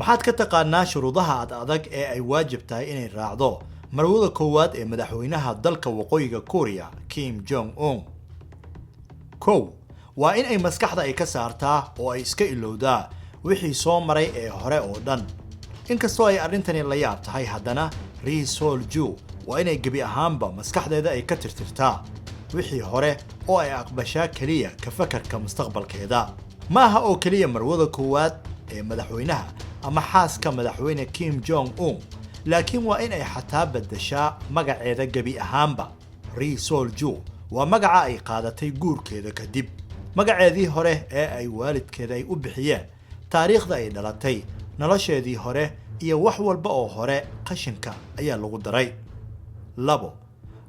maxaad ka taqaanaa shuruudaha adag ee ay waajib tahay inay raacdo marwada koowaad ee madaxweynaha dalka waqooyiga Korea Kim Jong Un? kow waa in ay maskaxda ay ka saartaa oo ay iska ilowdaa wixii soo maray ee hore oo dhan. inkastoo ay arrintani la yaab tahay, haddana Ri Sol-ju waa inay gebi ahaanba maskaxdeeda ay ka tirtirtaa wixii hore oo ay aqbashaa kaliya ka fakarka mustaqbalkeeda. ma aha oo kaliya marwada koowaad ee madaxweynaha ama xaaska madaxweyne Kim Jong Un, laakiin waa in ay xataa bedeshaa magaceeda gebi ahaanba. Ri Sol-ju waa magaca ay qaadatay guurkeeda kadib. magaceedii hore ee ay waalidkeeda ay u bixiyeen, taariikhda ay dhalatay, nolosheedii hore iyo wax walba oo hore qashinka ayaa lagu daray. labo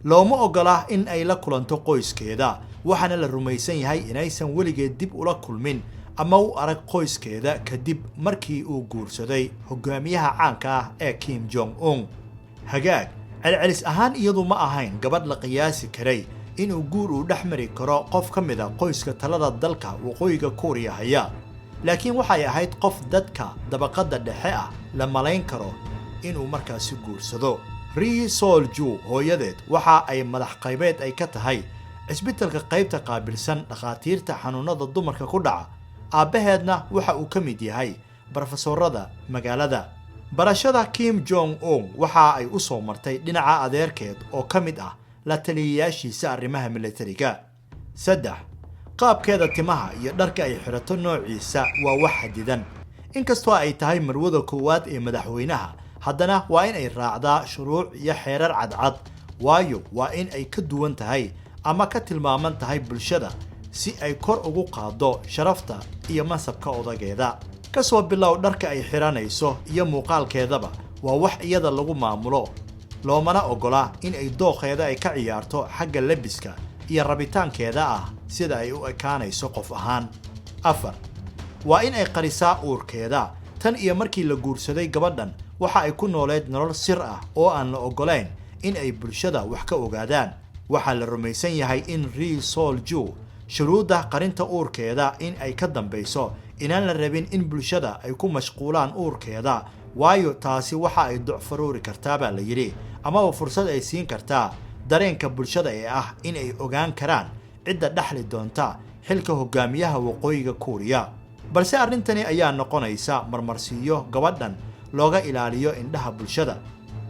looma ogola in ay la kulanto qoyskeeda, waxaana la rumaysan yahay inaysan weligeed dib ula kulmin ama u arag qoyskeeda kadib markii uu guursaday hogaamiyaha caanka ah ee Kim Jong Un. hagaag celcelis ahaan iyadu ma ahayn gabadh la qiyaasi karay inuu guur u dhexmari karo qof ka mid ah qoyska talada dalka waqooyiga Korea haya, laakiin waxay ahayd qof dadka dabaqada dhexe ah la malayn karo inuu markaasi guursado. Ri Sol-ju hooyadeed waxa ay madax qaybeed ay ka tahay isbitaalka qaybta qaabilsan dhakhaatiirta xanuunada dumarka ku dhaca. aabaheedna waxa uu ka mid yahay barofesorada magaalada. barashada Kim Jong Un waxa ay u soo martay dhinaca adeerkeed oo ka mid ah la taliyayaashiisa arrimaha militariga. 3 qaabkeeda timaha iyo dharka ay xirato noociisa waa wax xadidan. inkastoo ay tahay marwada koowaad ee madaxweynaha, haddana waa in ay raacdaa shuruuc iyo xeerar cadcad, waayo waa in ay ka duwan tahay ama ka tilmaaman tahay bulshada si ay kor ugu qaado sharafta iyo mansabka odageeda. kasoo bilow dharka ay xiranayso iyo muuqaalkeedaba waa wax iyada lagu maamulo. loomana ogola in ay dooqeeda ay ka ciyaarto xagga labiska iyo rabitaankeeda ah sida ay u ekaanayso qof ahaan. 4 waa in ay qarisaa uurkeeda. tan iyo markii la guursaday gabadhan waxa ay ku nooleed nolol sir ah oo aan la ogolayn in ay bulshada wax ka ogaadaan. waxaa la rumaysan yahay in Ri Sol-ju shuruudda qarinta uurkeeda in ay ka dambayso inaan la rabin in bulshada ay ku mashquulaan uurkeeda, waayo taasi waxa ay ducfaruuri kartaa baa la yidhi, amaba fursad ay siin kartaa dareenka bulshada ee ah in ay ogaan karaan cidda dhaxli doonta xilka hogaamiyaha waqooyiga Korea. balse arrintani ayaa noqonaysa marmarsiiyo gabadhan looga ilaaliyo indhaha bulshada.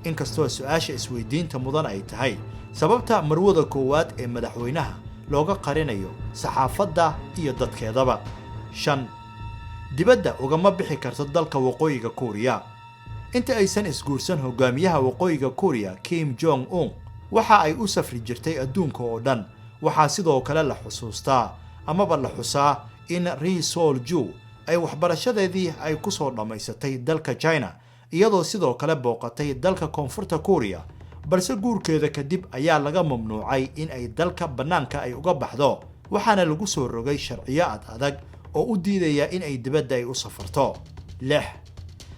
inkastoo su'aasha isweydiinta mudan ay tahay sababta marwada koowaad ee madaxweynaha looga qarinayo saxaafadda iyo dadkeedaba. 5 dibadda ugama bixi karto dalka waqooyiga Korea. inta aysan isguursan hogaamiyaha waqooyiga Korea Kim Jong Un, waxa ay u safri jirtay adduunka oo dhan. waxaa sidoo kale la xusuustaa amaba la xusaa in Ri Sol-ju ay waxbarashadeedii ay ku soo dhamaysatay dalka China, iyadoo sidoo kale booqatay dalka koonfurta Korea. balse guurkeeda kadib ayaa laga mamnuucay in ay dalka bannaanka ay uga baxdo, waxaana lagu soo rogay sharciyo adag oo u diidaya in ay dibadda ay u safarto. 6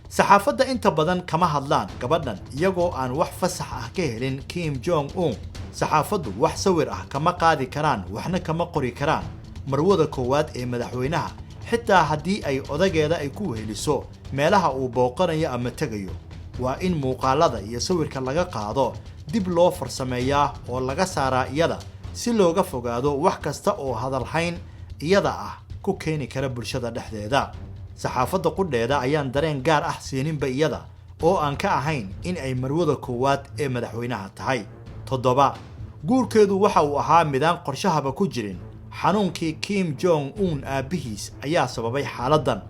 saxaafadda inta badan kama hadlaan gabadhan iyagoo aan wax fasax ah ka helin Kim Jong Un. saxaafaddu wax sawir ah kama qaadi karaan, waxna kama qori karaan marwada koowaad ee madaxweynaha, xitaa haddii ay odageeda ay ku weheliso meelaha uu booqanayo ama tegayo. waa in muuqaalada iyo sawirka laga qaado dib loo farsameeyaa oo laga saaraa iyada si looga fogaado wax kasta oo hadalhayn iyada ah ku keeni kara bulshada dhexdeeda. saxaafadda qudheeda ayaan dareen gaar ah siininba iyada oo aan ka ahayn in ay marwada koowaad ee madaxweynaha tahay. 7 guurkeedu waxa uu ahaa midaan qorshahaba ku jirin. xanuunkii Kim Jong Un aabihiis ayaa sababay xaaladan,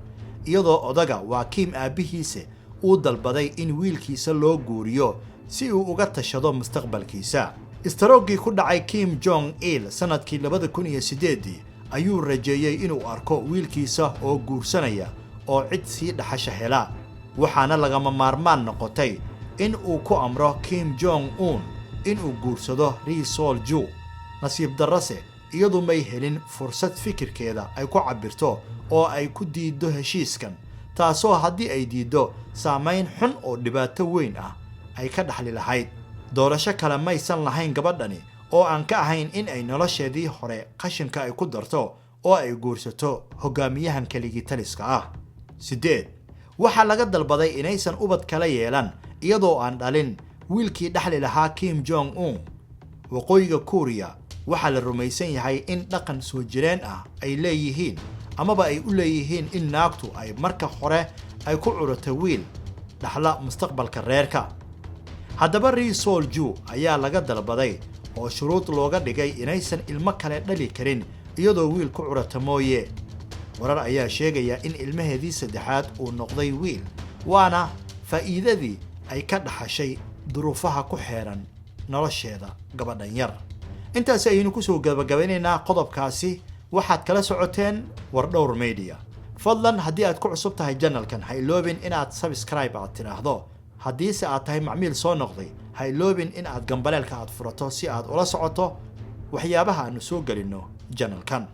iyadoo odaga waa Kim aabihiisa uu dalbaday in wiilkiisa loo guuriyo si uu uga tashado mustaqbalkiisa. istaroogii ku dhacay Kim Jong Il sanadkii 2008 ayuu rajeeyay inuu arko wiilkiisa oo guursanaya oo cid sii dhaxasha hela, waxaana lagama maarmaan noqotay in uu ku amro Kim Jong Un inuu guursado Ri Sol-ju. nasiib darrase iyadu may helin fursad fikirkeeda ay ku cabirto oo ay ku diido heshiiskan, taasoo haddii ay diido saamayn xun oo dhibaato weyn ah ay ka dhaxli lahayd. doorasho kale maysan lahayn gabadhani oo aan ka ahayn in ay nolosheedii hore qashinka ay ku darto oo ay guursato hogaamiyahan keligii taliska ah. 8 waxaa laga dalbaday inaysan ubad kala yeelan iyadoo aan dhalin wiilkii dhaxli lahaa Kim Jong Un. Waqooyiga Korea waxaa la rumaysan yahay in dhaqan soo jireen ah ay leeyihiin amaba ay u leeyihiin in naagtu ay marka hore ay ku curato wiil dhaxla mustaqbalka reerka. haddaba Ri Sol-ju ayaa laga dalbaday oo shuruud looga dhigay inaysan ilmo kale dhali karin iyadoo wiil ku curata mooye. warar ayaa sheegaya in ilmaheedii saddexaad uu noqday wiil, waana faa'iidadii ay ka dhaxashay duruufaha ku xeeran nolosheeda gabadhan yar. intaas ayaynu ku soo gabagabeynaynaa qodobkaasi. waxaad kala socoteen Wardhowr Media. fadlan haddii aad ku cusub tahay channelkan ha iloobin inaad subscribe aad tiraahdo. haddiise aad tahay macmiil soo noqday ha iloobin in aad gambaleelka aad furato si aad ula socoto waxyaabaha aanu soo gelino channelkan.